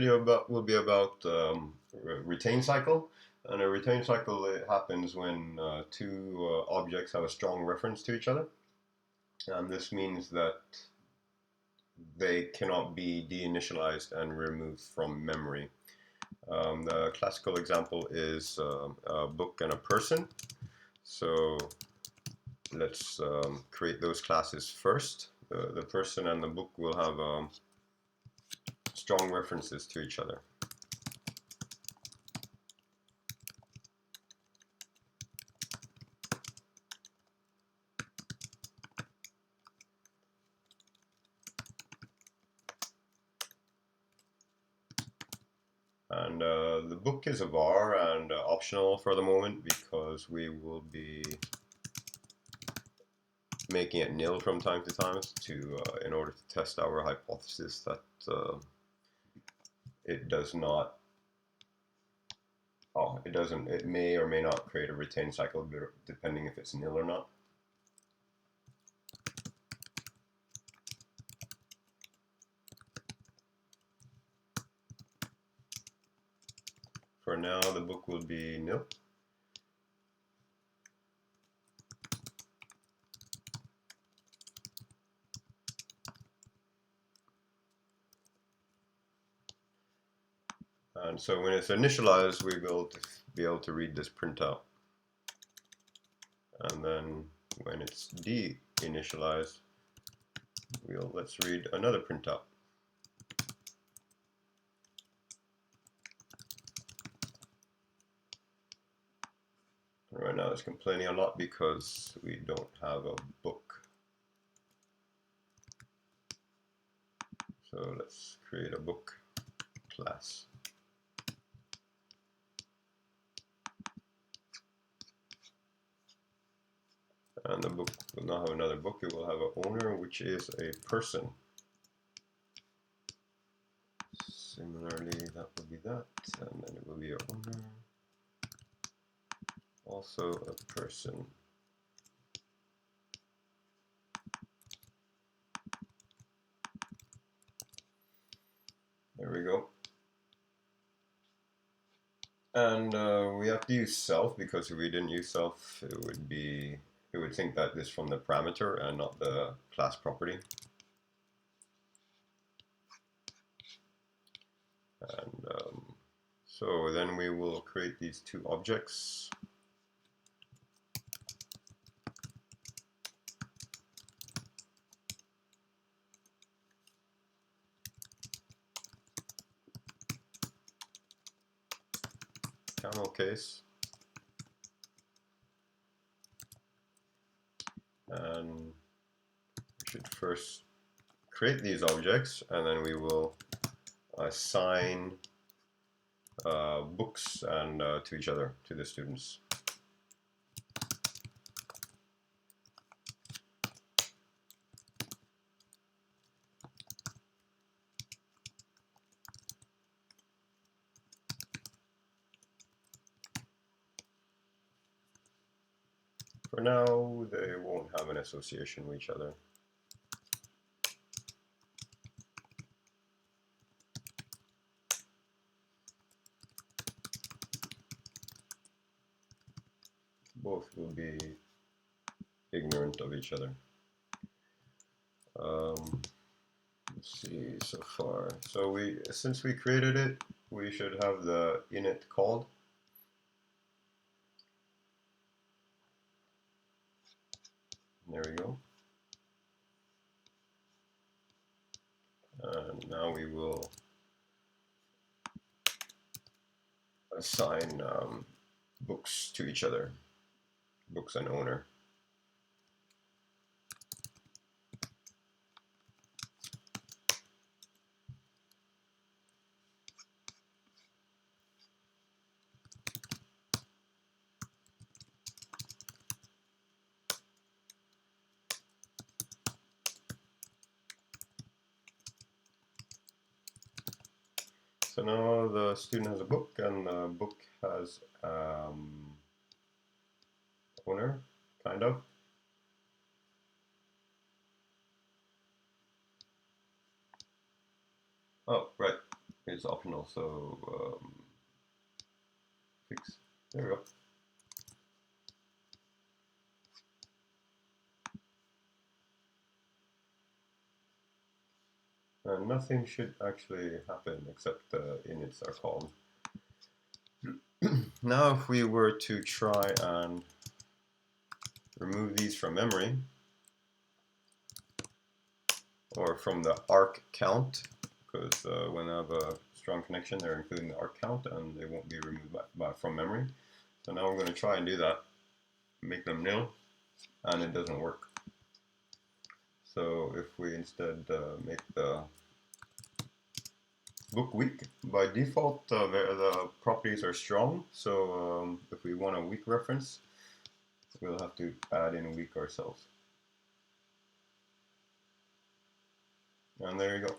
Video will be about retain cycle. And a retain cycle it happens when two objects have a strong reference to each other. And this means that they cannot be deinitialized and removed from memory. The classical example is a book and a person. So let's create those classes first. The person and the book will have strong references to each other. And the book is a var and optional for the moment because we will be making it nil from time to time in order to test our hypothesis that it does not. Oh, it doesn't. It may or may not create a retain cycle depending if it's nil or not. For now, the book will be nil. And so when it's initialized, we will be able to read this printout. And then when it's de-initialized, let's read another printout. Right now it's complaining a lot because we don't have a book. So let's create a book class. And the book will not have another book, it will have an owner, which is a person. Similarly, that will be that, and then it will be an owner. Also a person. There we go. And we have to use self because if we didn't use self, it would think that this from the parameter and not the class property. And so then we will create these two objects. Camel case. And we should first create these objects, and then we will assign books and to each other, to the students. For now, they won't have an association with each other. Both will be ignorant of each other. Let's see so far. So since we created it, we should have the init called. There we go. And now we will assign books to each other, books and owner. So now the student has a book, and the book has owner, kind of. Oh, right. It's optional, so fix. There we go. And nothing should actually happen except the inits are called. Now if we were to try and remove these from memory, or from the arc count, because when I have a strong connection, they're including the arc count and they won't be removed from memory. So now we're going to try and do that, make them nil, and it doesn't work. So if we instead make the book weak, by default the properties are strong, so if we want a weak reference, we'll have to add in weak ourselves. And there you go.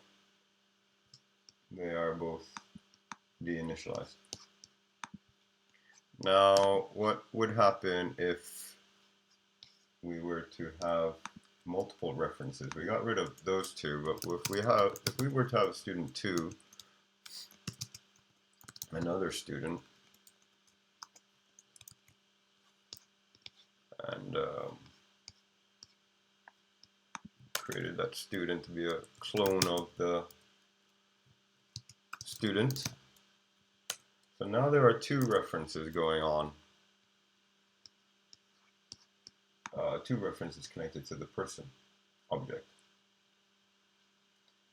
They are both deinitialized. Now, what would happen if we were to have multiple references? We got rid of those two, but if we were to have student 2, another student, and created that student to be a clone of the student. So now there are 2 references going on. 2 references connected to the person object.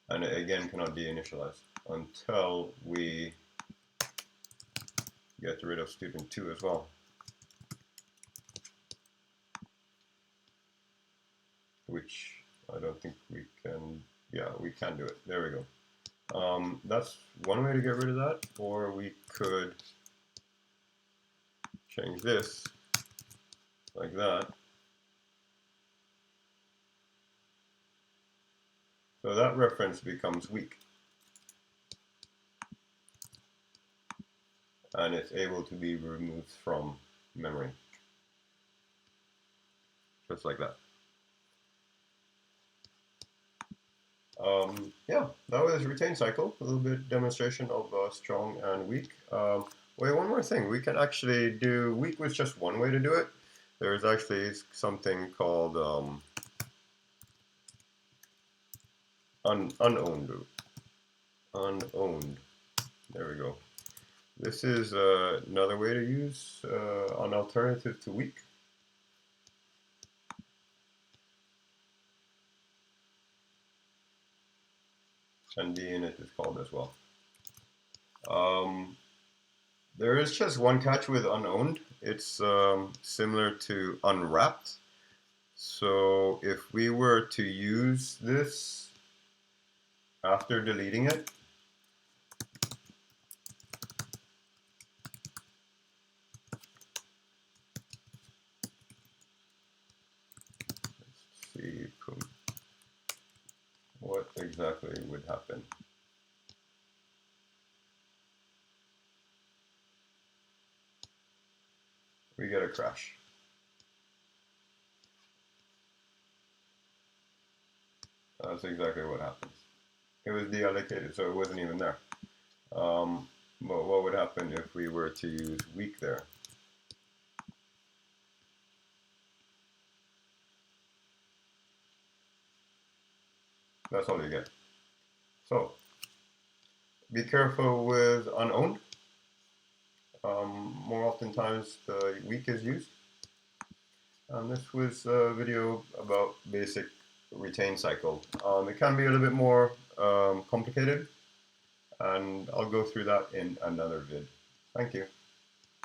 And it again cannot deinitialize until we get rid of student 2 as well. Which I don't think we can, yeah, we can do it. There we go. That's one way to get rid of that, or we could change this like that. So that reference becomes weak. And it's able to be removed from memory. Just like that. Yeah, that was retain cycle. A little bit demonstration of strong and weak. Wait, one more thing. We can actually do weak with just one way to do it. There's actually something called unowned. Unowned. There we go. This is another way to use an alternative to weak. And dinit is called as well. There is just one catch with unowned. It's similar to unwrapped. So if we were to use this after deleting it, let's see what exactly would happen. We get a crash. That's exactly what happens. It was deallocated, so it wasn't even there. But what would happen if we were to use weak there? That's all you get. So, be careful with unowned. More oftentimes the weak is used. This was a video about basic retain cycle. It can be a little bit more complicated, and I'll go through that in another vid. Thank you.